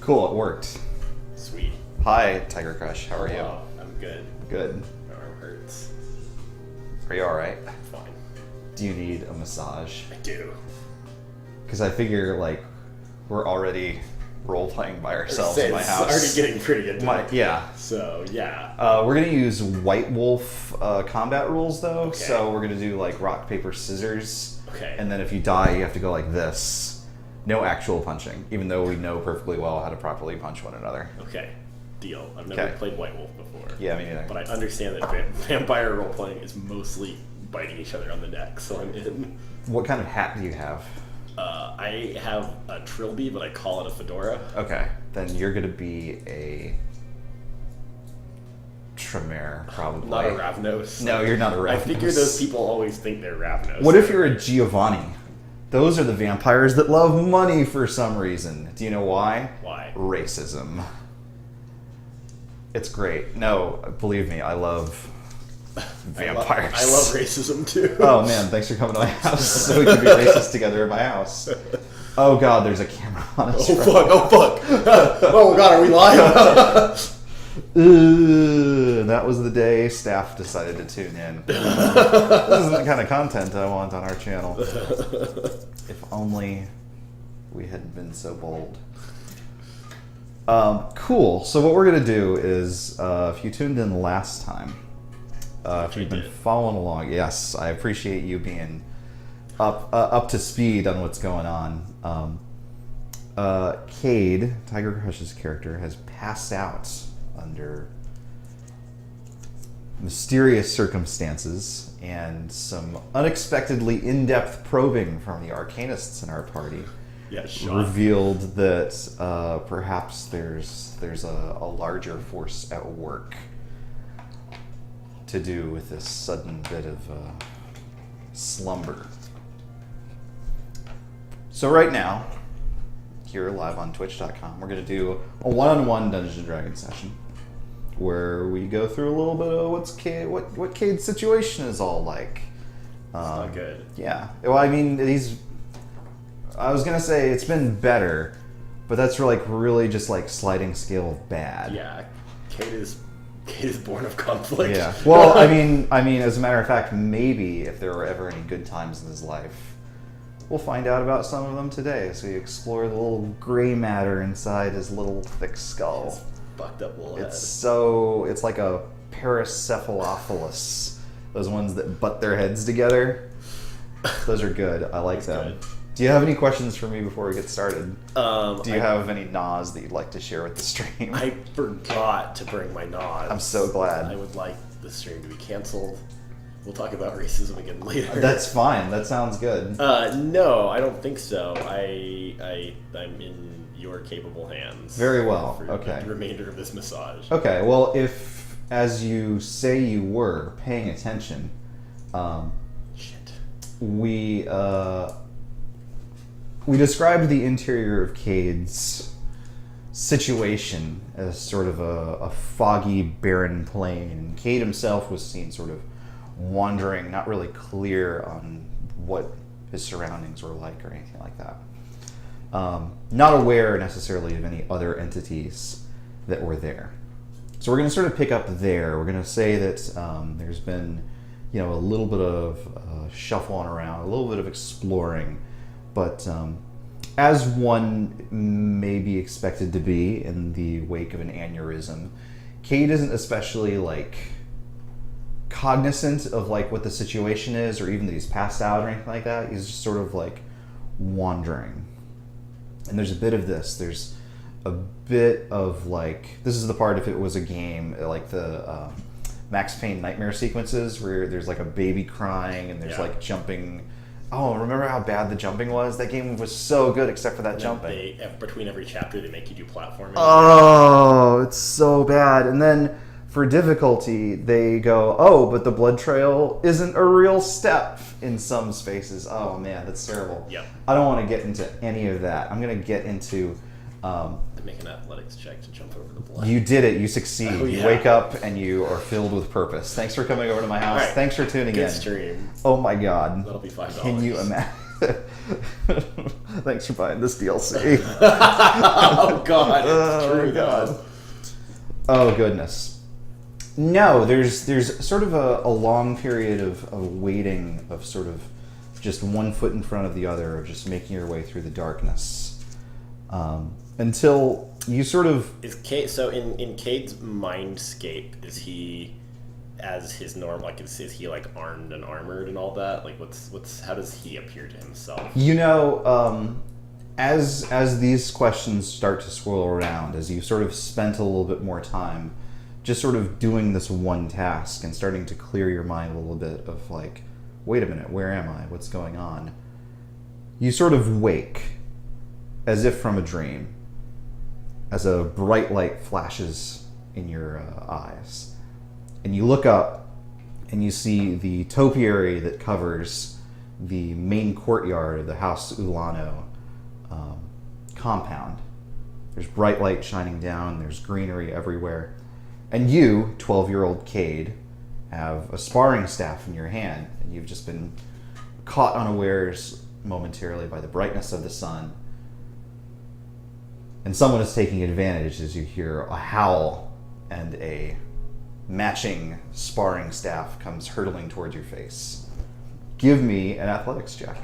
Cool, it worked. Sweet. Hi, TigerCrush. How are you? I'm good. Good. My arm hurts. Are you alright? Fine. Do you need a massage? I do. Because I figure, like, we're already role-playing by ourselves in my house. It's already getting pretty into Yeah. So, yeah. We're going to use White Wolf combat rules, though. Okay. So we're going to do, like, rock, paper, scissors. Okay. And then if you die, you have to go like this. No actual punching, even though we know perfectly well how to properly punch one another. Okay. Deal. I've never played White Wolf before. Yeah, me neither. But I understand that vampire role-playing is mostly biting each other on the neck, so I'm in. What kind of hat do you have? I have a trilby, but I call it a fedora. Okay, then you're going to be a Tremere, probably. Not a Ravnos. No, you're not a Ravnos. I figure those people always think they're Ravnos. What if you're a Giovanni? Those are the vampires that love money for some reason. Do you know why? Why? Racism. It's great. No, believe me, I love vampires. I love racism too. Oh man, thanks for coming to my house so we can be racist together in my house. Oh god, there's a camera on us. Oh fuck, oh fuck. Oh god, are we live? That was the day staff decided to tune in. This isn't the kind of content I want on our channel. If only we hadn't been so bold. Cool. So what we're going to do is, if you tuned in last time, if you've been following along, yes, I appreciate you being up to speed on what's going on. Cade, TigerCrush's character, has passed out under mysterious circumstances and some unexpectedly in-depth probing from the arcanists in our party. Yeah, sure. Revealed that perhaps there's a larger force at work to do with this sudden bit of slumber. So right now, here live on Twitch.com, we're going to do a one-on-one Dungeons & Dragons session where we go through a little bit of what Cade's situation is all like. It's not good. Yeah. Well, I mean, I was going to say it's been better, but that's really just like sliding scale of bad. Yeah. Cade is born of conflict. Yeah. Well, I mean, as a matter of fact, maybe if there were ever any good times in his life, we'll find out about some of them today as we explore the little gray matter inside his little thick skull. His fucked up little head. It's like a paracephalophilis. Those ones that butt their heads together. Those are good. I like them. Good. Do you have any questions for me before we get started? Do you have any NOS that you'd like to share with the stream? I forgot to bring my NOS. I'm so glad. I would like the stream to be canceled. We'll talk about racism again later. That's fine. That sounds good. No, I don't think so. I'm in your capable hands. Very well. For okay. the remainder of this massage. Okay. Well, if, as you say you were, paying attention, we described the interior of Cade's situation as sort of a foggy, barren plain. Cade himself was seen sort of wandering, not really clear on what his surroundings were like or anything like that. Not aware necessarily of any other entities that were there. So we're going to sort of pick up there. We're going to say that there's been, a little bit of shuffling around, a little bit of exploring, but as one may be expected to be in the wake of an aneurysm, Cade isn't especially cognizant of what the situation is, or even that he's passed out or anything like that. He's just sort of wandering. And there's a bit of this. There's a bit of this is the part, if it was a game, like the Max Payne nightmare sequences where there's a baby crying and there's jumping. Oh, remember how bad the jumping was? That game was so good except for that jumping. Between every chapter, they make you do platforming. Oh, it's so bad. And then for difficulty, they go, oh, but the blood trail isn't a real step in some spaces. Oh, man, that's terrible. Yep. I don't want to get into any of that. I'm going to get into... make an athletics check to jump over the blood. You did it. You succeed. Oh, yeah. You wake up and you are filled with purpose. Thanks for coming over to my house. Right. Thanks for tuning Good in. stream. Oh, my God. That'll be $5. Can you imagine? Thanks for buying this DLC. Oh God, it's true God. Oh goodness. No, there's sort of a long period of waiting, of sort of just one foot in front of the other, of just making your way through the darkness, until you sort of... Is Cade, so in Cade's mindscape, is he as his norm? Like, is he like armed and armored and all that? Like, how does he appear to himself? You know, as these questions start to swirl around, as you've sort of spent a little bit more time just sort of doing this one task and starting to clear your mind a little bit of like, wait a minute, where am I? What's going on? You sort of wake as if from a dream, as a bright light flashes in your eyes. And you look up and you see the topiary that covers the main courtyard of the House Ulano compound. There's bright light shining down, there's greenery everywhere. And you, 12-year-old Cade, have a sparring staff in your hand, and you've just been caught unawares momentarily by the brightness of the sun. And someone is taking advantage as you hear a howl, and a matching sparring staff comes hurtling towards your face. Give me an athletics check.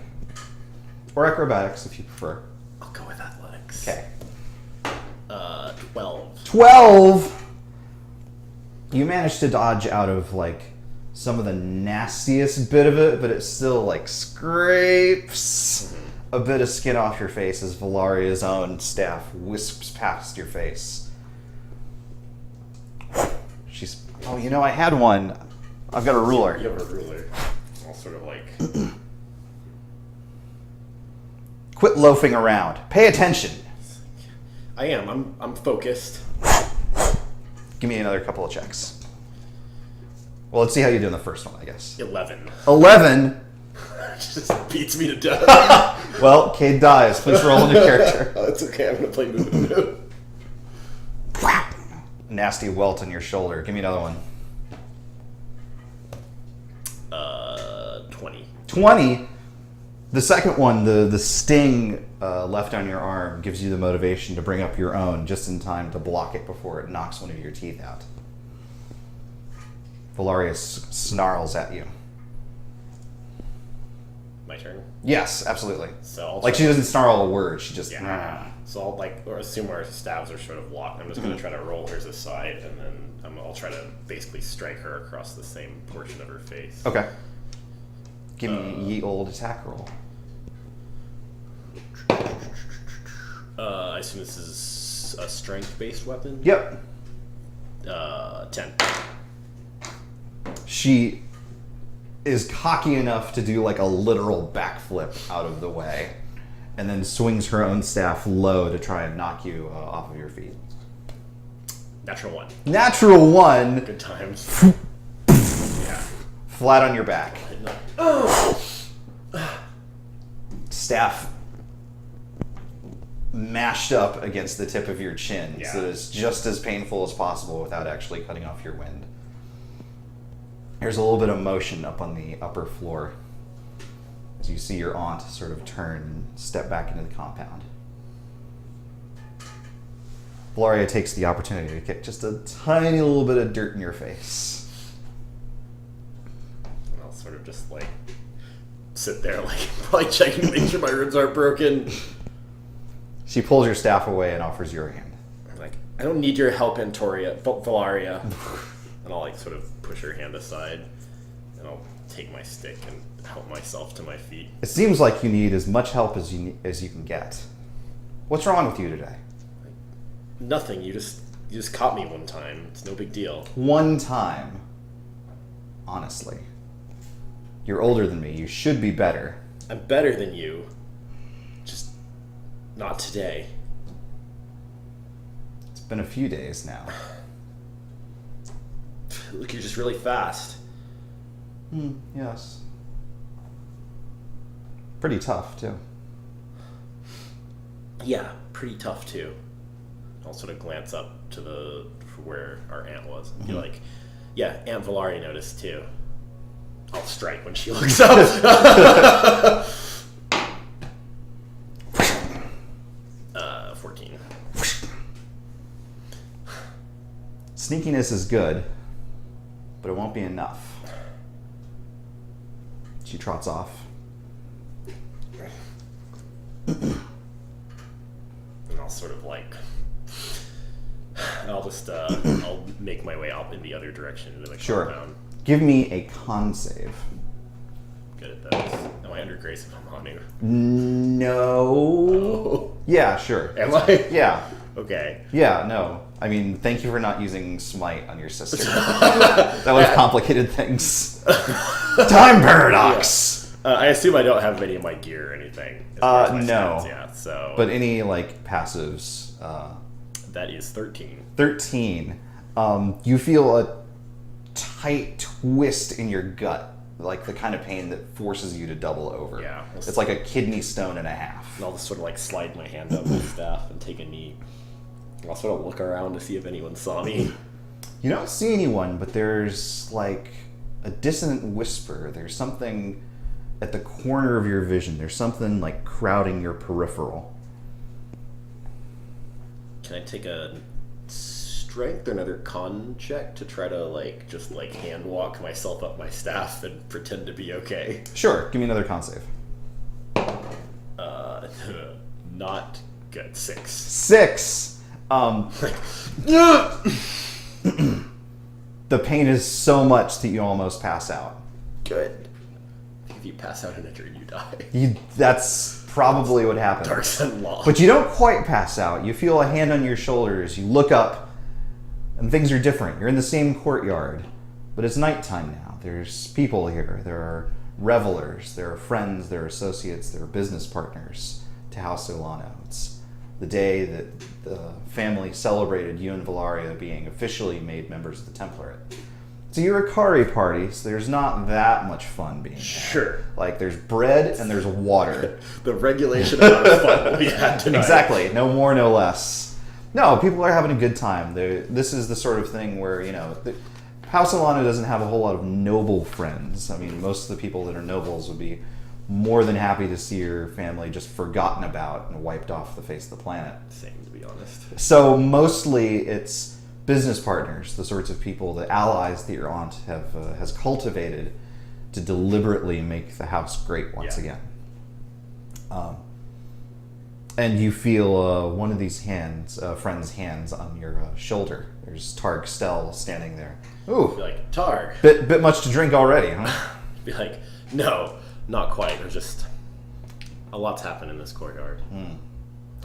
Or acrobatics, if you prefer. I'll go with athletics. Okay. 12. 12! You managed to dodge out of, like, some of the nastiest bit of it, but it still, like, scrapes a bit of skin off your face as Valaria's own staff wisps past your face. She's... Oh, you know, I had one. I've got a ruler. You have a ruler. I'll sort of, like... Quit loafing around. Pay attention. I am. I'm focused. Give me another couple of checks. Well, let's see how you do in the first one, I guess. 11. 11? Just beats me to death. Well, Cade dies. Please roll a new character. Oh, it's okay. I'm going to play move. Nasty welt on your shoulder. Give me another one. 20. 20? The second one, the sting left on your arm, gives you the motivation to bring up your own just in time to block it before it knocks one of your teeth out. Valaria snarls at you. My turn? Yes, absolutely. So like, she doesn't snarl a word, she just... Yeah. So I'll, like, or assume our staves are sort of locked. I'm just going to try to roll hers aside, and then I'll try to basically strike her across the same portion of her face. Okay. Give me ye old attack roll. I assume this is a strength-based weapon? Yep. 10. She is cocky enough to do like a literal backflip out of the way, and then swings her own staff low to try and knock you off of your feet. Natural 1. Natural 1. Good times. Yeah. Flat on your back. Oh! Staff mashed up against the tip of your chin, so that it's just as painful as possible without actually cutting off your wind. There's a little bit of motion up on the upper floor as you see your aunt sort of turn and step back into the compound. Valaria takes the opportunity to kick just a tiny little bit of dirt in your face. And I'll sort of just, like, sit there, like, probably checking to make sure my ribs aren't broken. She pulls your staff away and offers your hand. I'm like, I don't need your help, Valaria. And I'll, like, sort of push her hand aside, and I'll take my stick and help myself to my feet. It seems like you need as much help as you can get. What's wrong with you today? Nothing. You just caught me one time. It's no big deal. One time. Honestly. You're older than me. You should be better. I'm better than you. Just not today. It's been a few days now. Look, you're just really fast. Yes. Pretty tough, too. Yeah, pretty tough, too. I'll sort of glance up to where our aunt was and be like, yeah, Aunt Valaria noticed, too. I'll strike when she looks up. 14. Sneakiness is good, but it won't be enough. She trots off. And I'll sort of like, I'll just, I'll make my way out in the other direction into the compound. Give me a con save. Good at those. Am I under grace if I'm on you? No. Oh. Yeah, sure. Am I? Yeah. Okay. Yeah, no. I mean, thank you for not using Smite on your sister. That would have complicated things. Time paradox! Yeah. I assume I don't have any of my gear or anything. As far as my no. stats, yeah, so. But any, like, passives? That is 13. 13. You feel a tight twist in your gut. Like the kind of pain that forces you to double over. Yeah. It's like a kidney stone and a half. And I'll just sort of like slide my hand up my staff and take a knee. I'll sort of look around to see if anyone saw me. You don't see anyone, but there's like a dissonant whisper. There's something at the corner of your vision. There's something like crowding your peripheral. Can I take a strength or another con check to try to like just like hand walk myself up my staff and pretend to be okay? Sure, give me another con save. Not good. 6. 6. The pain is so much that you almost pass out. Good. If you pass out in a dream, you die. That's probably what happens. Dark Sun Law. But you don't quite pass out. You feel a hand on your shoulders. You look up, and things are different. You're in the same courtyard, but it's nighttime now. There's people here. There are revelers. There are friends. There are associates. There are business partners to House Solano. It's the day that the family celebrated you and Valaria being officially made members of the Template. It's a Urikari party, so there's not that much fun being Sure. had. Like, there's bread and there's water. The regulation amount of fun will be had tonight. Exactly. No more, no less. No, people are having a good time. This is the sort of thing where, you know, House Alano doesn't have a whole lot of noble friends. I mean, most of the people that are nobles would be more than happy to see your family just forgotten about and wiped off the face of the planet. Same, to be honest. So mostly it's business partners, the sorts of people, the allies that your aunt has cultivated to deliberately make the house great once again. And you feel one of these friends' hands on your shoulder. There's Targ Stell standing there. Ooh, Be like, Targ. bit much to drink already, huh? Be like, no, not quite. There's just a lot's happened in this courtyard. And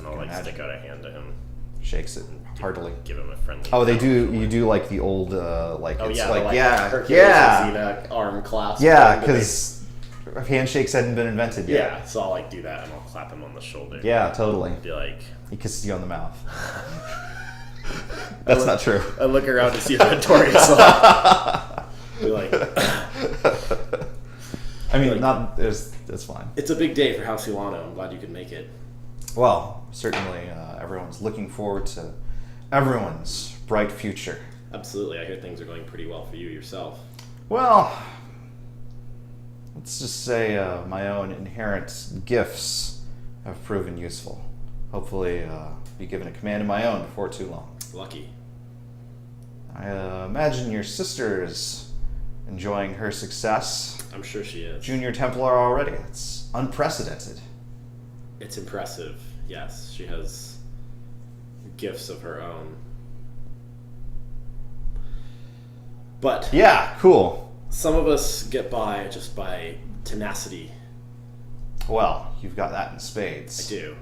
I'll like imagine. stick out a hand to him. Shakes it heartily. Give him a friendly. Oh, they do. You do like the old like. Oh it's yeah, like, like yeah, Hercules yeah, and Xena arm clasp. yeah, thing, but because handshakes hadn't been invented yet. yeah. So I'll like do that and I'll clap him on the shoulder. Yeah, totally. Be like, He kisses you on the mouth. That's not true. I look around to see if Victoria's on. Be like, I mean, like- not. It's fine. it's a big day for House Ilano. I'm glad you could make it. Well, certainly, everyone's looking forward to everyone's bright future. Absolutely. I hear things are going pretty well for you yourself. Well, let's just say my own inherent gifts have proven useful. Hopefully, be given a command of my own before too long. Lucky. I imagine your sister is enjoying her success. I'm sure she is. Junior Templar already. It's unprecedented. It's impressive. Yes, she has gifts of her own. But Yeah, cool. some of us get by just by tenacity. Well, you've got that in spades. I do.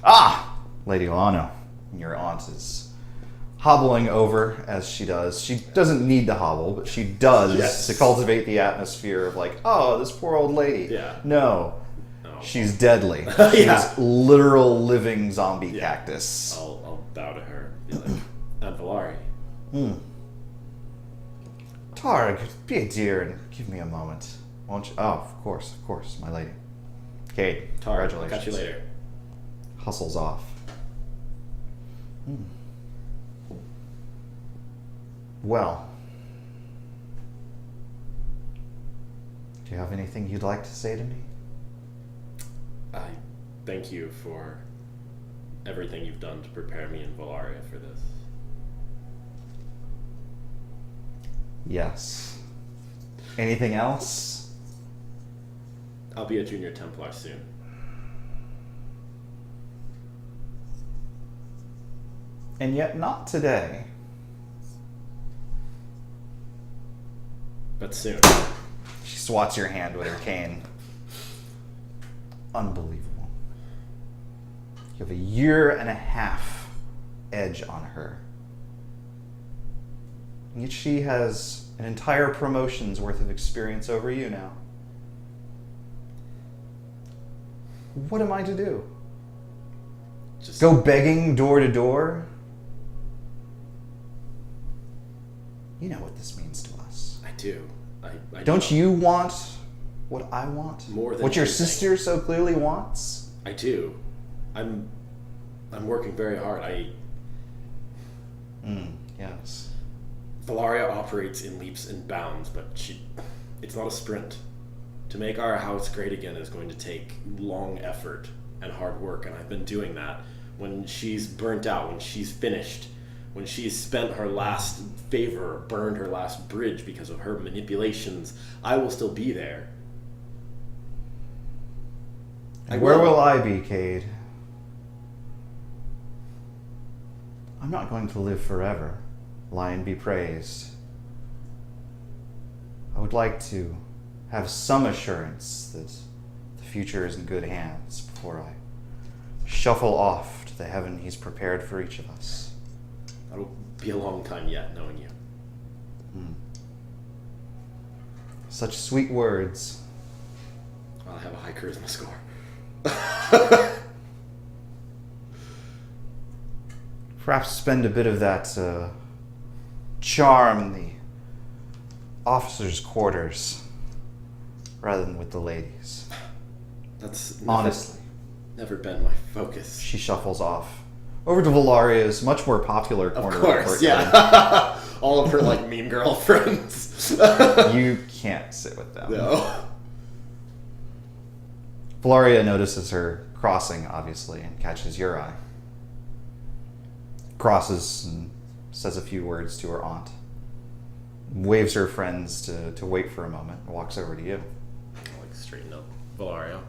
Ah! Lady Lano, your aunt is hobbling over as she does. She doesn't need to hobble, but she does Yes. to cultivate the atmosphere of like, oh, this poor old lady. Yeah. No. Oh. She's deadly. Yeah. She's literal living zombie cactus. I'll bow to her. Be like, Aunt Valari. Targ, be a dear and give me a moment. Won't you? Oh, of course, my lady. Kate, Tar, I'll congratulations. catch you later. Hustles off. Well, do you have anything you'd like to say to me? I thank you for everything you've done to prepare me and Valaria for this. Yes. Anything else? I'll be a Junior Templar soon. And yet not today. But soon. She swats your hand with her cane. Unbelievable. You have a 1.5 year edge on her. And yet she has an entire promotion's worth of experience over you now. What am I to do? Just Go begging door to door? You know what this means to us. I do. I Don't do. you want what I want? More than what your anything. sister so clearly wants? I do. I'm working very hard. Yes. Valaria operates in leaps and bounds, but it's not a sprint. To make our house great again is going to take long effort and hard work, and I've been doing that. When she's burnt out, when she's finished, when she's spent her last favor, burned her last bridge because of her manipulations, I will still be there. And where will I be, Cade? I'm not going to live forever. Lion be praised. I would like to have some assurance that the future is in good hands before I shuffle off to the heaven he's prepared for each of us. That'll be a long time yet, knowing you. Such sweet words. I'll have a high charisma score. Perhaps spend a bit of that charm in the officers' quarters rather than with the ladies. That's Honestly. never been my focus. She shuffles off. Over to Valaria's much more popular corner. Of course, yeah. All of her like mean girl friends. You can't sit with them. No. Valaria notices her crossing, obviously, and catches your eye. Crosses and says a few words to her aunt. Waves her friends to wait for a moment and walks over to you. I'll like straighten up Valaria.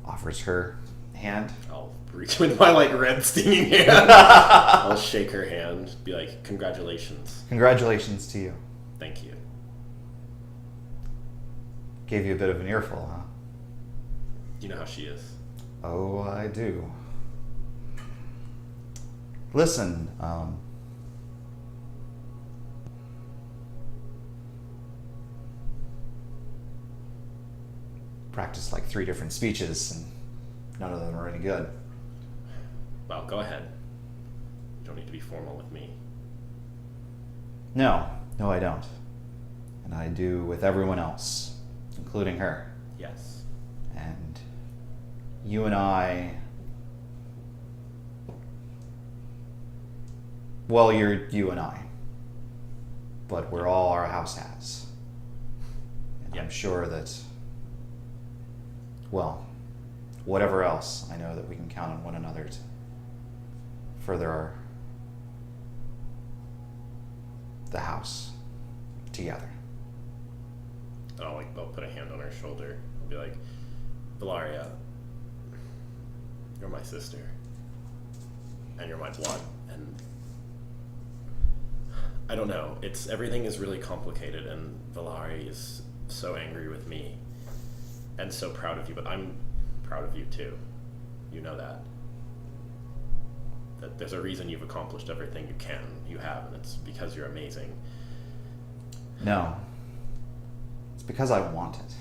Offers her hand. I'll reach with my like red stinging hand. I'll shake her hand, be like, congratulations. Congratulations to you. Thank you. Gave you a bit of an earful, huh? You know how she is. Oh, I do. Listen, practiced like 3 different speeches, and none of them are any good. Well, go ahead. You don't need to be formal with me. No, I don't. And I do with everyone else, including her. Yes. And you and I... Well, you're you and I. But we're all our house has. And I'm sure that... Well, whatever else, I know that we can count on one another to further the house together. And I'll put a hand on her shoulder and be like, Valaria, you're my sister. And you're my blood. And I don't know. Everything is really complicated, and Valaria is so angry with me and so proud of you, but I'm proud of you too. You know that. That there's a reason you've accomplished everything you have, and it's because you're amazing. No. It's because I want it.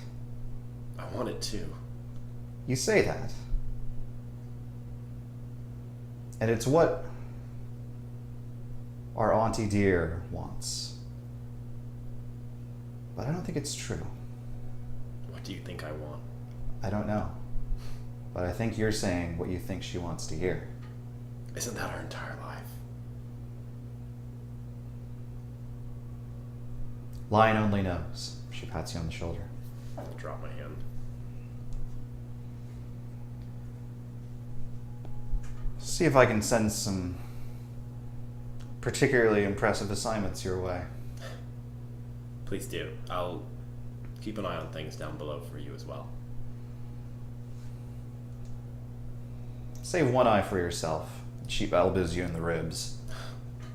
I want it too. You say that. And it's what our auntie dear wants. But I don't think it's true. What do you think I want? I don't know. But I think you're saying what you think she wants to hear. Isn't that our entire life? Lion only knows. She pats you on the shoulder. I'll drop my hand. See if I can send some particularly impressive assignments your way. Please do. I'll keep an eye on things down below for you as well. Save one eye for yourself. She elbows you in the ribs.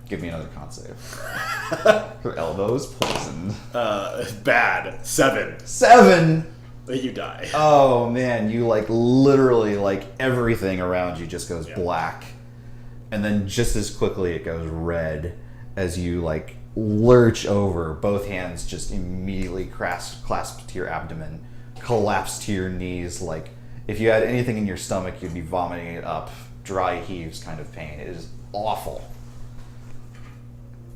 Give me another con save. Her elbow is poisoned. Bad. 7. 7! You die. Oh man, you like literally like everything around you just goes black. And then just as quickly it goes red as you like lurch over, both hands just immediately clasped to your abdomen, collapse to your knees. Like if you had anything in your stomach, you'd be vomiting it up. Dry heaves kind of pain. It is awful.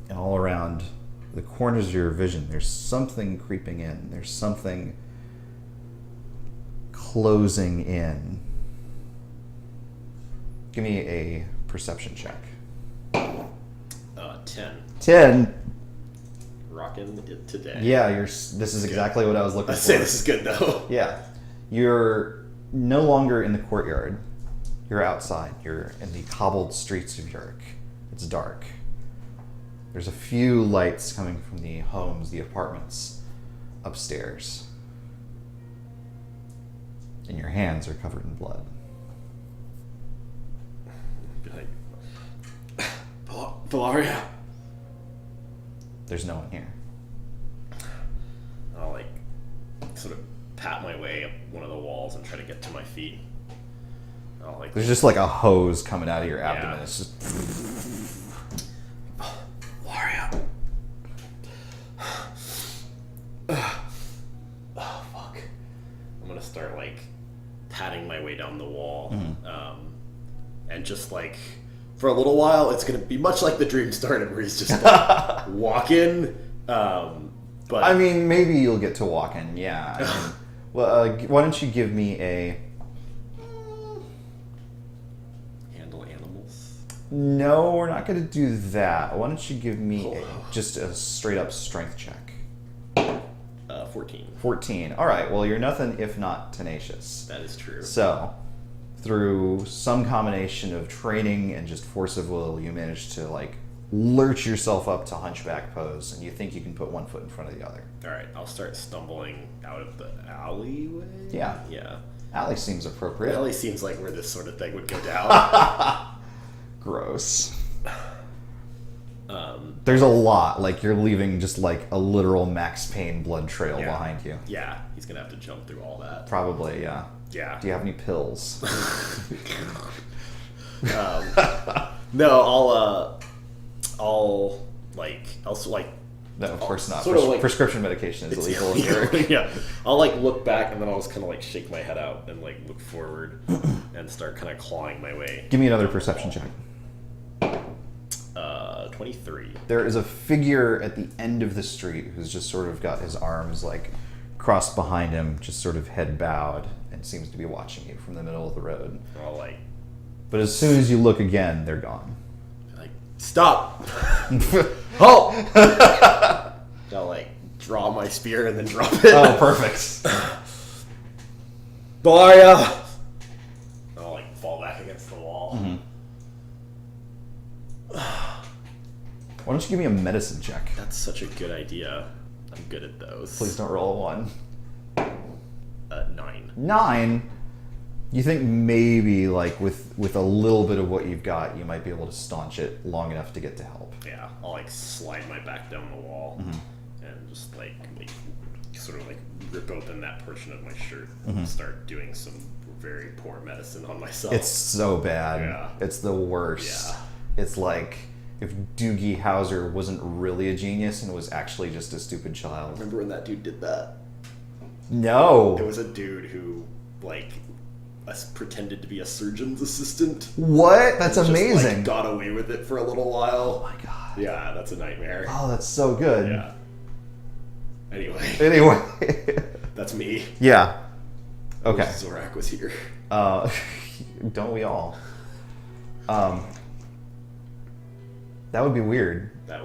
And all around the corners of your vision, there's something creeping in. There's something closing in. Give me a perception check. 10. 10. Rocking it today. Yeah, this is exactly what I was looking I'd for. say this is good though. Yeah. You're no longer in the courtyard. You're outside. You're in the cobbled streets of York. It's dark. There's a few lights coming from the homes, the apartments upstairs. And your hands are covered in blood. Be like, Valaria. There's no one here. I'll like sort of pat my way up one of the walls and try to get to my feet. I'll like. There's just like a hose coming out of your abdomen. Yeah. It's just. Valaria. Oh fuck. I'm gonna start like patting my way down the wall, and just like for a little while, it's gonna be much like the dream started, where he's just like, walking. But I mean, maybe you'll get to walking. Yeah. I mean, well, why don't you give me a? handle animals. No, we're not going to do that. Why don't you give me just a straight up strength check? 14. 14. All right. Well, you're nothing if not tenacious. That is true. So, through some combination of training and just force of will, you manage to like lurch yourself up to hunchback pose, and you think you can put one foot in front of the other. All right, I'll start stumbling out of the alleyway. Yeah. Yeah. Alley seems appropriate. The alley seems like where this sort of thing would go down. Gross. There's a lot. Like, you're leaving just like a literal Max Payne blood trail behind you. Yeah, he's gonna have to jump through all that. Probably, yeah. Yeah. Do you have any pills? No, I'll No, of course not. sort of like- prescription medication is illegal in Europe. Yeah, I'll like look back and then I'll just kind of like shake my head out and like look forward and start kind of clawing my way. Give me another perception check. 23. There is a figure at the end of the street who's just sort of got his arms like crossed behind him, just sort of head bowed, and seems to be watching you from the middle of the road. I'll like, But as soon as you look again, they're gone. stop! Halt! I'll like draw my spear and then drop it. Oh, perfect. Valaria! I'll like fall back against the wall. Mm-hmm. Why don't you give me a medicine check? That's such a good idea. I'm good at those. Please don't roll a 1. 9. 9? You think maybe, like, with a little bit of what you've got, you might be able to staunch it long enough to get to help. Yeah, I'll like slide my back down the wall and just like sort of like rip open that portion of my shirt and start doing some very poor medicine on myself. It's so bad. Yeah. It's the worst. Yeah. It's like if Doogie Howser wasn't really a genius and was actually just a stupid child. Remember when that dude did that? No. There was a dude who like pretended to be a surgeon's assistant. What? That's and just, amazing. like, got away with it for a little while. Oh my god. Yeah, that's a nightmare. Oh, that's so good. Yeah. Anyway, Anyway. that's me. Yeah. Okay. Zorak was here. Don't we all? That would be weird. That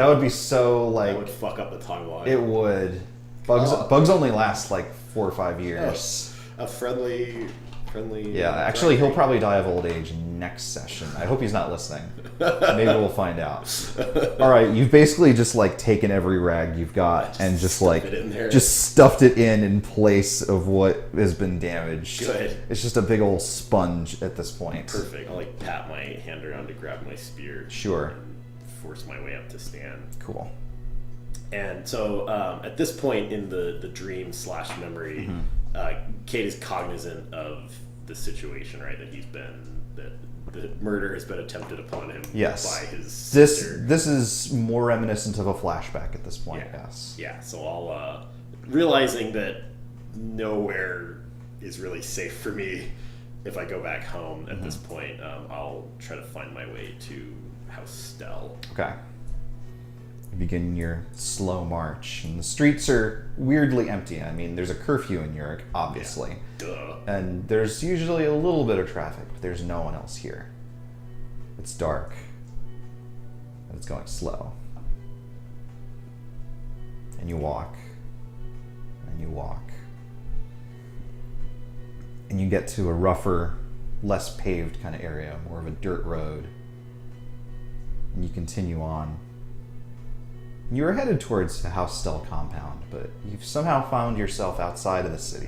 would be so like. That would fuck up the timeline. It would. Bugs only last like 4 or 5 years. A friendly friendly. Yeah, actually, he'll probably die of old age next session. I hope he's not listening. Maybe we'll find out. All right, you've basically just like taken every rag you've got and just like stuffed it in place of what has been damaged. Good. It's just a big old sponge at this point. Perfect. I'll like pat my hand around to grab my spear. Sure. And force my way up to stand. Cool. And so at this point in the dream / memory, Kate is cognizant of the situation, right? That the murder has been attempted upon him by his sister. This is more reminiscent of a flashback at this point, yes. Yeah, so I'll, realizing that nowhere is really safe for me if I go back home at this point, I'll try to find my way to House Stell. Okay. You begin your slow march, and the streets are weirdly empty. I mean, there's a curfew in New York, obviously. Yeah. Duh. And there's usually a little bit of traffic, but there's no one else here. It's dark, and it's going slow. And you walk, and you walk. And you get to a rougher, less paved kind of area, more of a dirt road. And you continue on. You were headed towards the House Stell compound, but you've somehow found yourself outside of the city,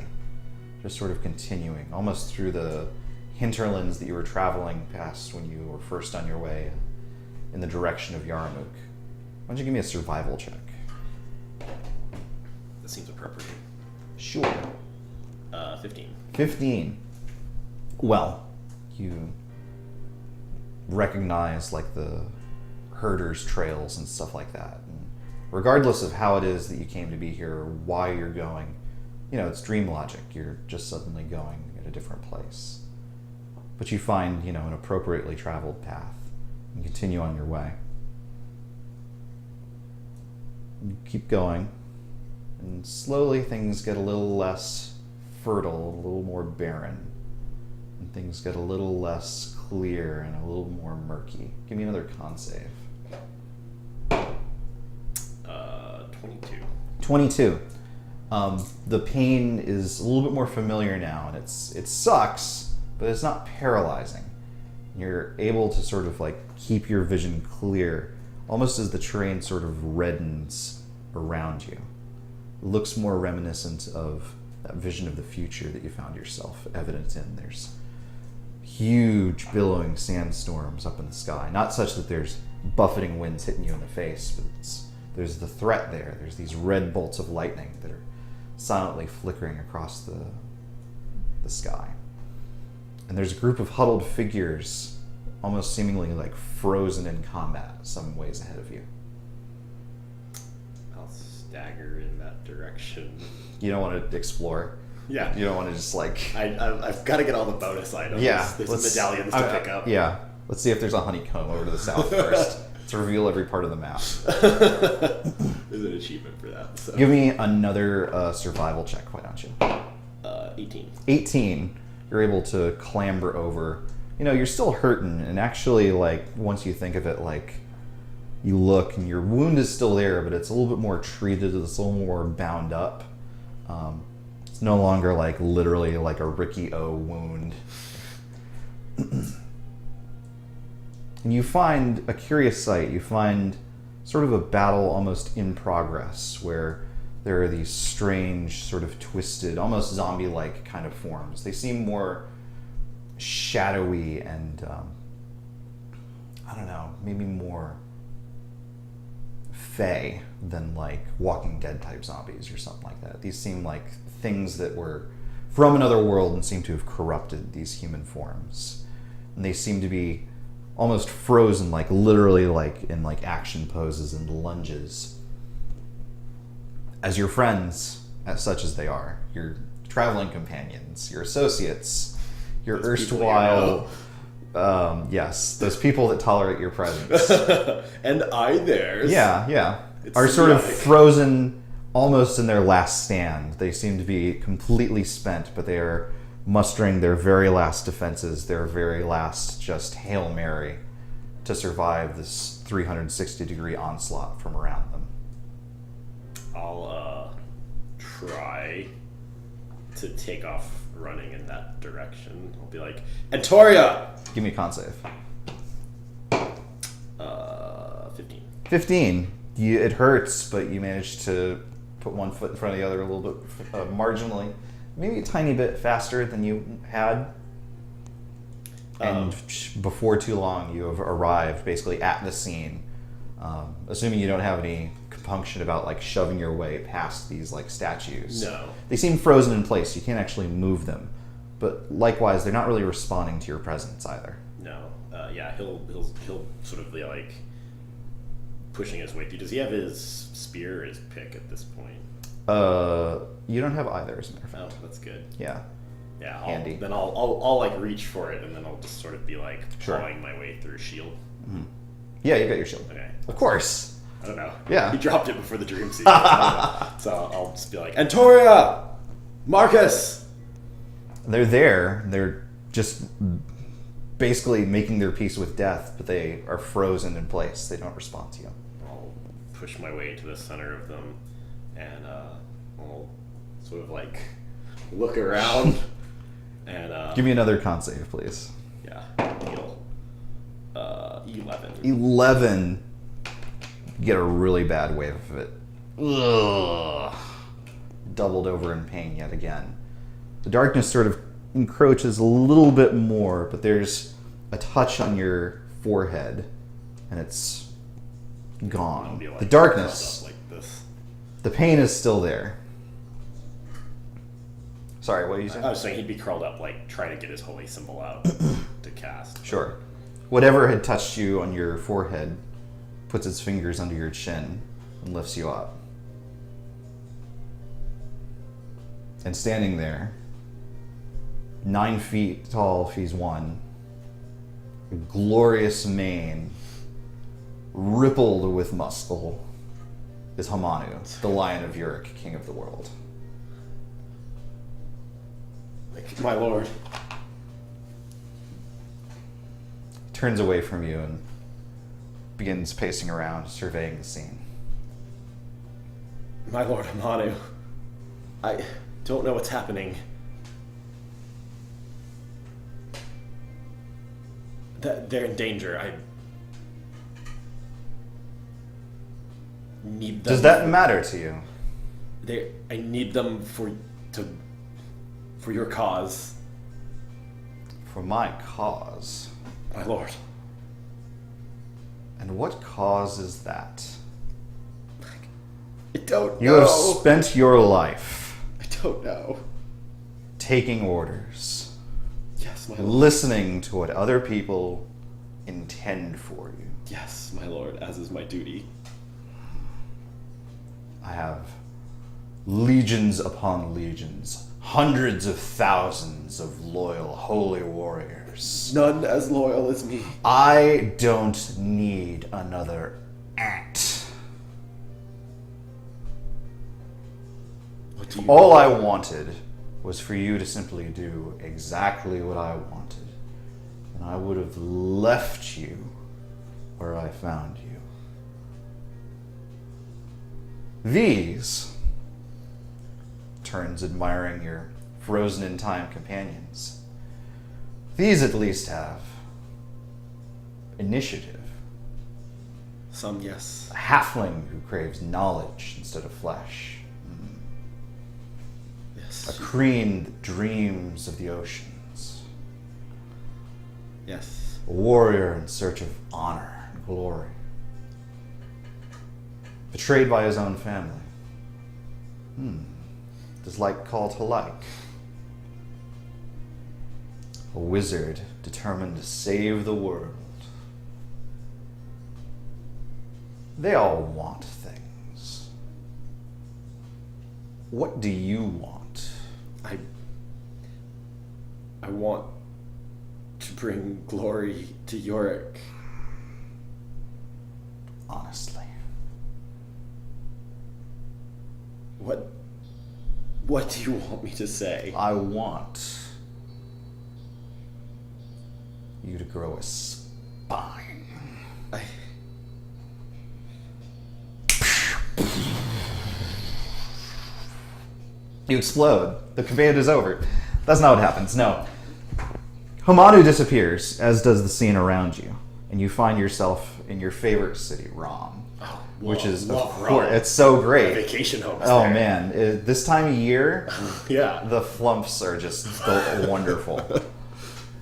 just sort of continuing, almost through the hinterlands that you were traveling past when you were first on your way in the direction of Yarmouk. Why don't you give me a survival check? That seems appropriate. Sure. 15. 15. Well, you recognize like the herders' trails and stuff like that. And regardless of how it is that you came to be here or why you're going, it's dream logic. You're just suddenly going at a different place. But you find, an appropriately traveled path and continue on your way. You keep going, and slowly things get a little less fertile, a little more barren, and things get a little less clear and a little more murky. Give me another con save. 22. 22. The pain is a little bit more familiar now, and it sucks, but it's not paralyzing. You're able to sort of like keep your vision clear, almost as the terrain sort of reddens around you. It looks more reminiscent of that vision of the future that you found yourself evident in. There's huge billowing sandstorms up in the sky, not such that there's buffeting winds hitting you in the face, but there's the threat there. There's these red bolts of lightning that are silently flickering across the sky. And there's a group of huddled figures, almost seemingly like frozen in combat, some ways ahead of you. I'll stagger in that direction. You don't want to explore? Yeah. You don't want to just like... I've got to get all the bonus items. Yeah. There's medallions to pick up. Yeah. Let's see if there's a honeycomb over to the south first. To reveal every part of the map. There's an achievement for that. So. Give me another survival check, why don't you? 18. 18. You're able to clamber over. You're still hurting, and actually, like, once you think of it, like, you look, and your wound is still there, but it's a little bit more treated, it's a little more bound up. It's no longer, like, literally like a Ricky O wound. And you find a curious sight. You find sort of a battle almost in progress, where there are these strange, sort of twisted, almost zombie-like kind of forms. They seem more shadowy and, I don't know, maybe more fey than like Walking Dead type zombies or something like that. These seem like things that were from another world and seem to have corrupted these human forms. And they seem to be almost frozen, like literally like in like action poses and lunges. As your friends, as such as they are, your traveling companions, your associates, your erstwhile, yes, those people that tolerate your presence. And I theirs. Yeah. It's are sort of symbiotic. frozen almost in their last stand. They seem to be completely spent, but they are mustering their very last defenses, their very last just Hail Mary to survive this 360-degree onslaught from around them. I'll try to take off running in that direction. I'll be like, Antoria! Give me a con save. 15. 15. It hurts, but you managed to put one foot in front of the other a little bit marginally. Maybe a tiny bit faster than you had. And before too long, you have arrived basically at the scene. Assuming you don't have any compunction about like shoving your way past these like statues. No. They seem frozen in place. You can't actually move them. But likewise, they're not really responding to your presence either. No. Yeah, he'll sort of be like pushing his way through. Does he have his spear or his pick at this point? You don't have either, as a matter of fact. Oh, that's good. Yeah. Yeah, Handy. Then I'll like reach for it, and then I'll just sort of be like Sure. clawing my way through shield. Mm-hmm. Yeah, you got your shield. Okay. Of course. I don't know. Yeah. He dropped it before the dream sequence. So I'll just be like, Antoria! Marcus! They're there. They're just basically making their peace with death, but they are frozen in place. They don't respond to you. I'll push my way to the center of them, and I'll sort of like look around and Give me another con save, please. yeah, heal. 11. 11. You get a really bad wave of it. Ugh. Doubled over in pain yet again. The darkness sort of encroaches a little bit more, but there's a touch on your forehead, and it's I'll gone. be, like, The darkness, curled up like this. the pain is still there. Sorry, what did you say? I was saying he'd be curled up, like trying to get his holy symbol out to cast. Sure. Whatever had touched you on your forehead puts its fingers under your chin and lifts you up. And standing there, 9 feet tall if he's one, a glorious mane, rippled with muscle, is Hamanu, the Lion of Uruk, king of the world. Like, my lord. Turns away from you and begins pacing around, surveying the scene. My lord Hamanu. I don't know what's happening. They're in danger. I need them. Does that matter to you? I need them for your cause, For my cause. my lord. And what cause is that? I don't You know. have spent your life I don't know. taking orders, Yes, my lord. listening to what other people intend for you. Yes, my lord, as is my duty. I have legions upon legions, hundreds of thousands of loyal, holy warriors. None as loyal as me. I don't need another ant. What do you All I wanted was for you to simply do exactly what I wanted, and I would have left you where I found you. These, turns admiring your frozen in time companions, these at least have initiative. Some, yes. A halfling who craves knowledge instead of flesh. A Yes. crane that dreams of the oceans. Yes. A warrior in search of honor and glory. Betrayed by his own family. Does like call to like? A wizard determined to save the world. They all want things. What do you want? I want to bring glory to Yorick. Honestly. What do you want me to say? I want you to grow a spine. I You explode. The command is over. That's not what happens. No. Hamanu disappears, as does the scene around you, and you find yourself in your favorite city, Rom. Oh, which is, of love course, Rom. it's so great. My vacation home. Oh man, this time of year, Yeah. the flumps are just wonderful.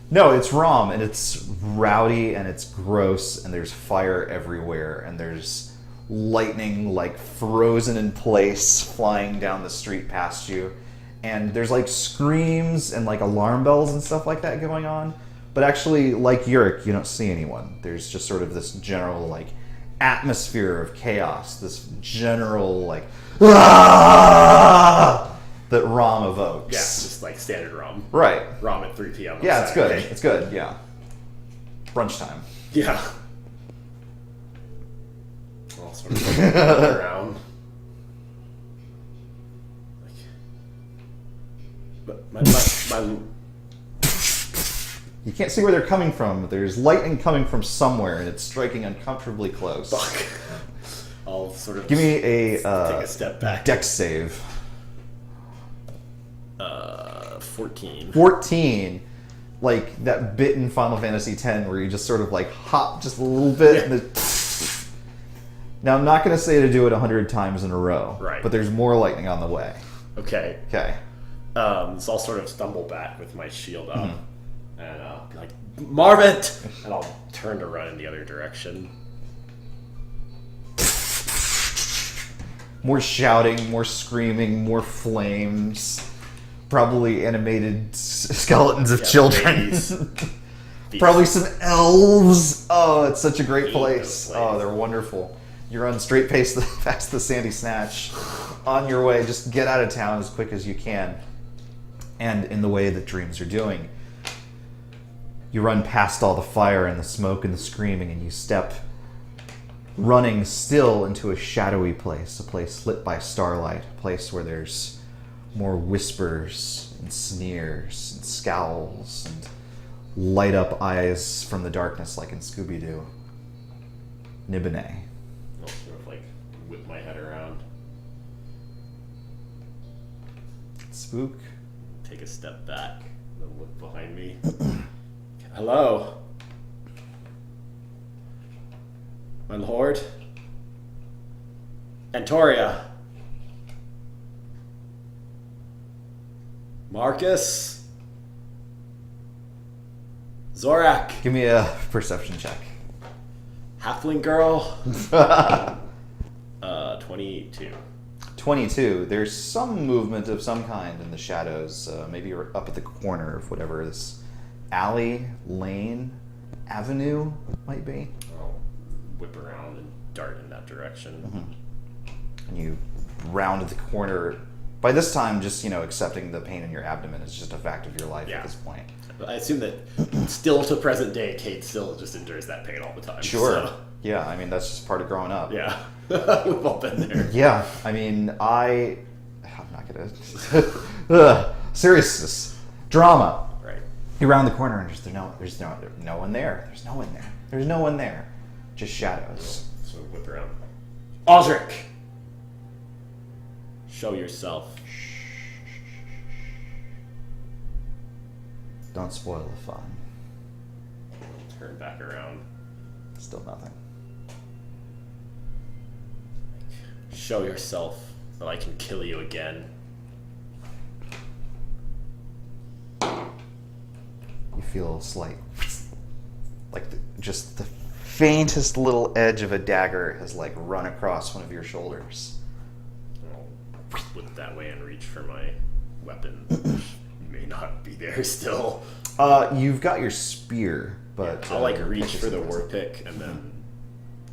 No, it's Rom, and it's rowdy, and it's gross, and there's fire everywhere, and there's lightning like frozen in place flying down the street past you, and there's like screams and like alarm bells and stuff like that going on, but actually, like Yurik, you don't see anyone. There's just sort of this general like atmosphere of chaos, this general like "Ah!" that Rom evokes. Yeah, just like standard Rom. Right. Rom at 3 p.m. on Yeah, it's good. Saturday. It's good, yeah. Brunch time. Yeah. All sort of like around. Like, my You can't see where they're coming from. There's lightning coming from somewhere, and it's striking uncomfortably close. fuck. I'll sort of Give me a take a step back. dex save. 14. 14. Like that bit in Final Fantasy X where you just sort of like hop just a little bit. Yeah. And now, I'm not going to say to do it 100 times in a row. Right. But there's more lightning on the way. Okay. Okay. So I'll sort of stumble back with my shield up. And be like, Marvin! And I'll turn to run in the other direction. More shouting, more screaming, more flames. Probably animated skeletons of children. Probably some elves. Oh, it's such a great place. Oh, they're wonderful. You run straight past the Sandy Snatch. On your way, just get out of town as quick as you can. And in the way that dreams are doing. You run past all the fire and the smoke and the screaming, and you step running still into a shadowy place, a place lit by starlight, a place where there's more whispers and sneers and scowls and light up eyes from the darkness like in Scooby-Doo. Nibene. I'll sort of like whip my head around, Spook. take a step back, and then look behind me. Hello? My lord? Antoria? Marcus? Zorak? Give me a perception check. Halfling girl? 22. 22. There's some movement of some kind in the shadows. Maybe you're up at the corner of whatever this alley, lane, avenue might be. I'll whip around and dart in that direction. And you round the corner. By this time, just, accepting the pain in your abdomen is just a fact of your life at this point. But I assume that still to present day, Kate still just endures that pain all the time. Sure. So, Yeah, I mean, that's just part of growing up. yeah. We've all been there. Yeah, I mean, I'm not gonna... Seriousness. Drama. Right. You round the corner and there's no one there. There's no one there. There's no one there. Just shadows. So whip around. Osric! Show yourself. Don't spoil the fun. Turn back around. Still nothing. Show yourself, or I can kill you again. You feel slight, like just the faintest little edge of a dagger has like run across one of your shoulders. I'll whip that way and reach for my weapon, which may not be there still. You've got your spear, but I'll your reach pick for the isn't. war pick and then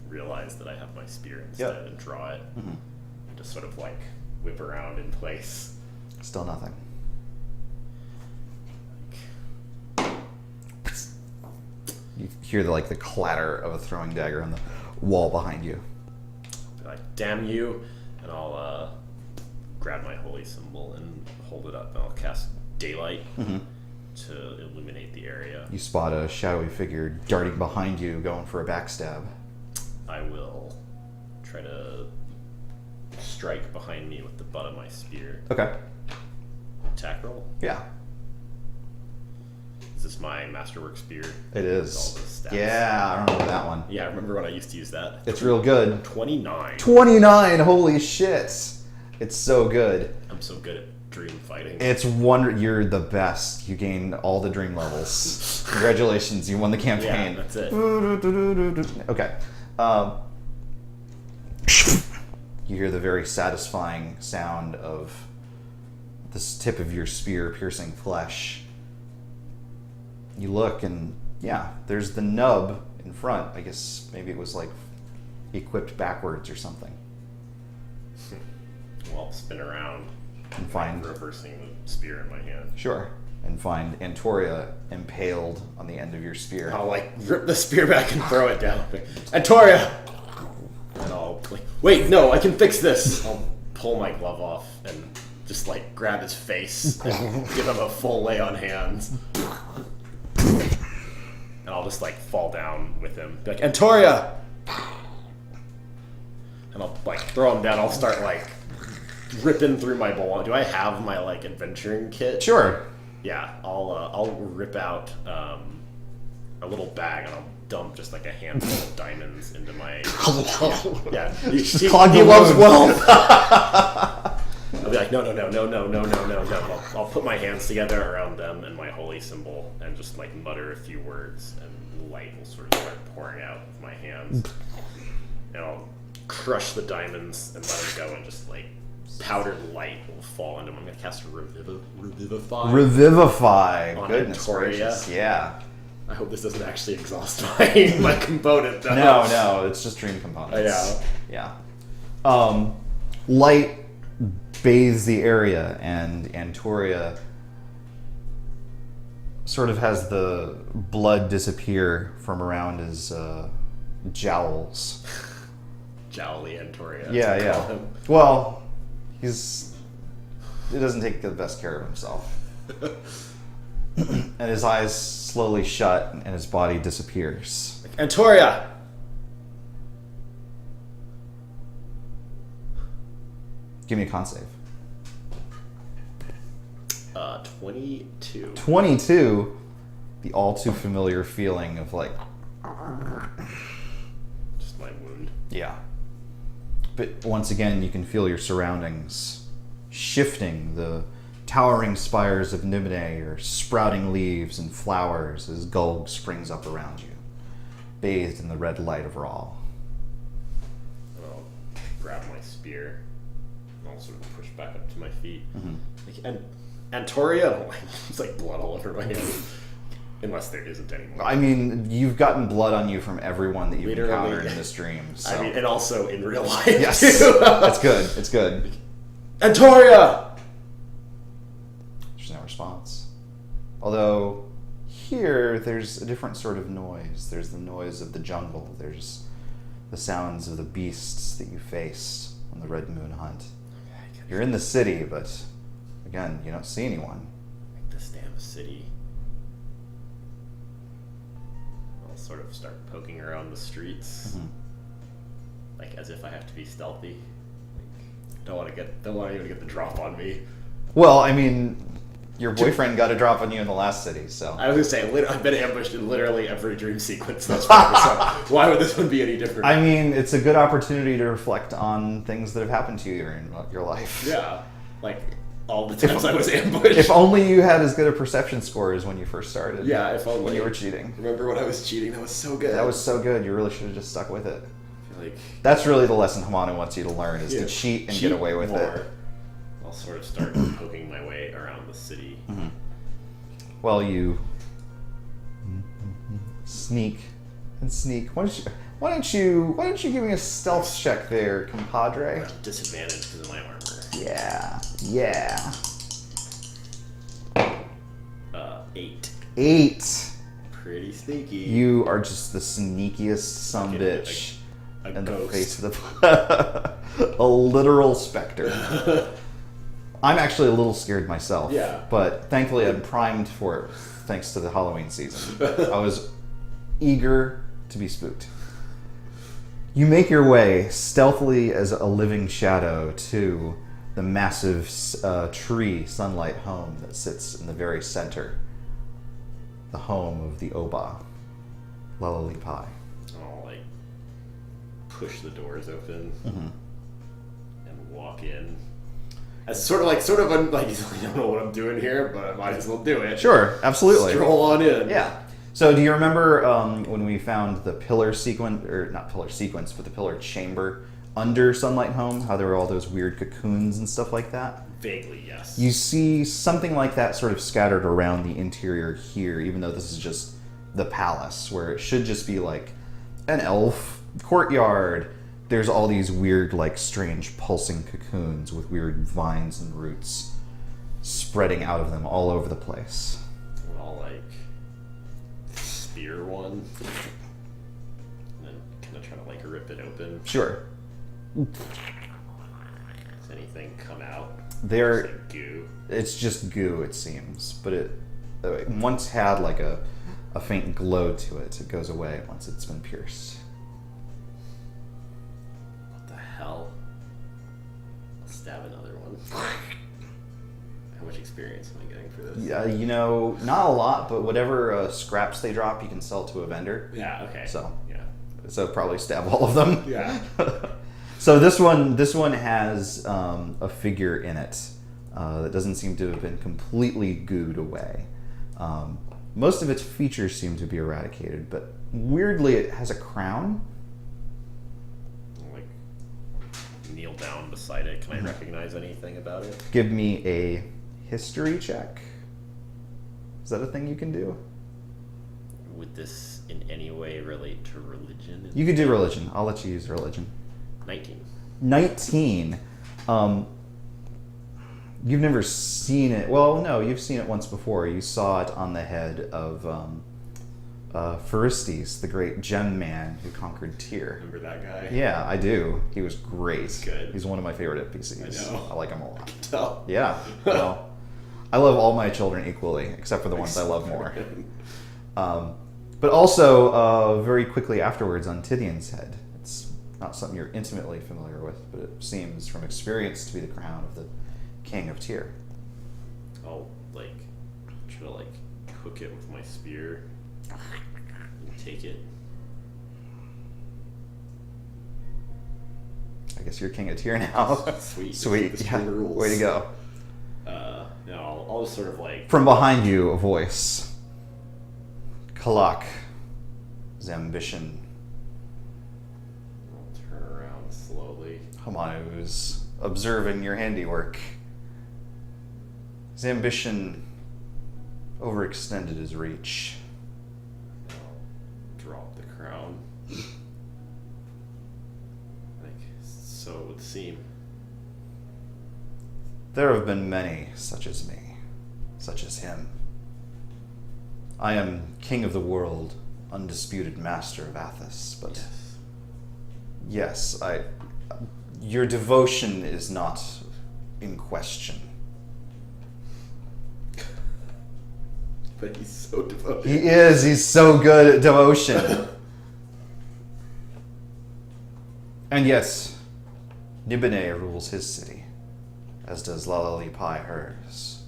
realize that I have my spear instead and draw it. And just sort of like whip around in place. Still nothing. You hear the clatter of a throwing dagger on the wall behind you. Be like, damn you, and I'll grab my holy symbol and hold it up, and I'll cast daylight to illuminate the area. You spot a shadowy figure darting behind you, going for a backstab. I will try to strike behind me with the butt of my spear. Okay. Attack roll. Yeah. this my Masterwork spear? It is. All the stats. Yeah, I remember that one. Yeah, I remember when I used to use that. It's real good. 29. 29! Holy shit! It's so good. I'm so good at dream fighting. It's you're the best. You gained all the dream levels. Congratulations, you won the campaign. Yeah, that's it. Okay. You hear the very satisfying sound of this tip of your spear piercing flesh. You look and, yeah, there's the nub in front. I guess maybe it was like equipped backwards or something. Well, I'll spin around And find, reversing the spear in my hand. sure, and find Antoria impaled on the end of your spear. I'll like rip the spear back and throw it down. Antoria! And I'll like, wait, no, I can fix this. I'll pull my glove off and just like grab his face and give him a full lay on hands. And I'll just like fall down with him. Be like, Antoria! And I'll like throw him down. I'll start like ripping through my bowl. Do I have my like adventuring kit? Sure. Yeah, I'll rip out a little bag and I'll dump just like a handful of diamonds into my. Yeah, He loves wealth. I'll be like, no. I'll put my hands together around them and my holy symbol and just like mutter a few words and light will sort of start pouring out of my hands. And I'll crush the diamonds and let them go and just like powdered light will fall into them. I'm going to cast Revivify. Revivify. On Goodness Antoria. gracious. Yeah. I hope this doesn't actually exhaust my component. Though. No, it's just dream components. Yeah. Light bathes the area, and Antoria sort of has the blood disappear from around his jowls. Jowly Antoria. Yeah. Well, he doesn't take the best care of himself. And his eyes slowly shut and his body disappears. Antoria! Give me a con save. 22. 22. The all too familiar feeling of like... Just my wound. Yeah. But once again, you can feel your surroundings shifting. The towering spires of Nimine are sprouting leaves and flowers as Gulg springs up around you, bathed in the red light of Raw. I'll grab my spear and I'll sort of push back up to my feet. Mm-hmm. Like, Antoria? It's like blood all over my hand. Unless there isn't anymore. I mean, you've gotten blood on you from everyone that you've Literally. encountered in this dream. So. I mean, and also in real life, yes, too. that's good. It's good. Antoria! There's no response. Although, here, there's a different sort of noise. There's the noise of the jungle. There's the sounds of the beasts that you faced on the Red Moon hunt. You're in the city, but, again, you don't see anyone. Like this damn city. I'll sort of start poking around the streets. Mm-hmm. Like, as if I have to be stealthy. Like, don't want anyone to get the drop on me. Well, I mean, your boyfriend got a drop on you in the last city, so... I was gonna say, I've been ambushed in literally every dream sequence thus far, so why would this one be any different? I mean, it's a good opportunity to reflect on things that have happened to you in your life. Yeah, like, all the times I was ambushed. If only you had as good a perception score as when you first started. Yeah, if only. When you were cheating. Remember when I was cheating? That was so good. That was so good. You really should have just stuck with it. I feel like... That's really the lesson Hamano wants you to learn, is to cheat and get away with more. it. I'll sort of start poking my way around the city. Mm-hmm. Well, you sneak and sneak. Why don't you give me a stealth check there, compadre? I'm disadvantaged because of my armor. Yeah. 8. 8. Pretty sneaky. You are just the sneakiest sumbitch A in the ghost. face of the a literal specter. I'm actually a little scared myself. Yeah. But thankfully I'm primed for it thanks to the Halloween season. I was eager to be spooked. You make your way stealthily as a living shadow to the massive tree sunlight home that sits in the very center. the home of the Oba, Lalali Pai. I'll like push the doors open Mm-hmm. and walk in. As sort of like I don't know what I'm doing here, but I might as well do it. Sure, absolutely. Stroll on in. Yeah. So do you remember when we found the pillar sequence, or not pillar sequence, but the pillar chamber under Sunlight Home, how there were all those weird cocoons and stuff like that? Vaguely, yes. You see something like that sort of scattered around the interior here, even though this is just the palace, where it should just be like an elf courtyard. There's all these weird, like, strange pulsing cocoons with weird vines and roots spreading out of them all over the place. And I'll like spear one and then kind of try to like rip it open. Sure. Does anything come out? There, It's like goo. it's just goo, it seems, but it once had like a faint glow to it. It goes away once it's been pierced. What the hell? I'll stab another one. How much experience am I getting for this? Yeah, you know, not a lot, but whatever scraps they drop, you can sell to a vendor. Yeah, okay. So probably stab all of them. Yeah. So this one has a figure in it that doesn't seem to have been completely gooed away. Most of its features seem to be eradicated, but weirdly it has a crown. I'll, like kneel down beside it. Can I recognize anything about it? Give me a history check. Is that a thing you can do? Would this in any way relate to religion? You could do religion. I'll let you use religion. 19. 19. You've never seen it. Well, no, you've seen it once before. You saw it on the head of Pharistes, the great gem man who conquered Tyr. Remember that guy? Yeah, I do. He was great. Good. He's one of my favorite NPCs. I know. I like him a lot. Tell. Yeah. Well, I love all my children equally, except for the ones I love more. But also, very quickly afterwards, on Tithion's head. It's not something you're intimately familiar with, but it seems from experience to be the crown of the king of Tyr. I'll like try to like hook it with my spear and take it. I guess you're king of Tyr now. Sweet. Sweet. This Yeah. rules. Way to go. No, I'll just sort of like From behind you, a voice. Kalak. Zambition. I'll turn around slowly. Hamanu is observing your handiwork. Zambition overextended his reach. I'll drop the crown. Like so it would seem. There have been many such as me, such as him. I am king of the world, undisputed master of Athos, but yes, your devotion is not in question. But he's so devoted. He is, he's so good at devotion. And yes, Nibene rules his city, as does Lalali Pai hers.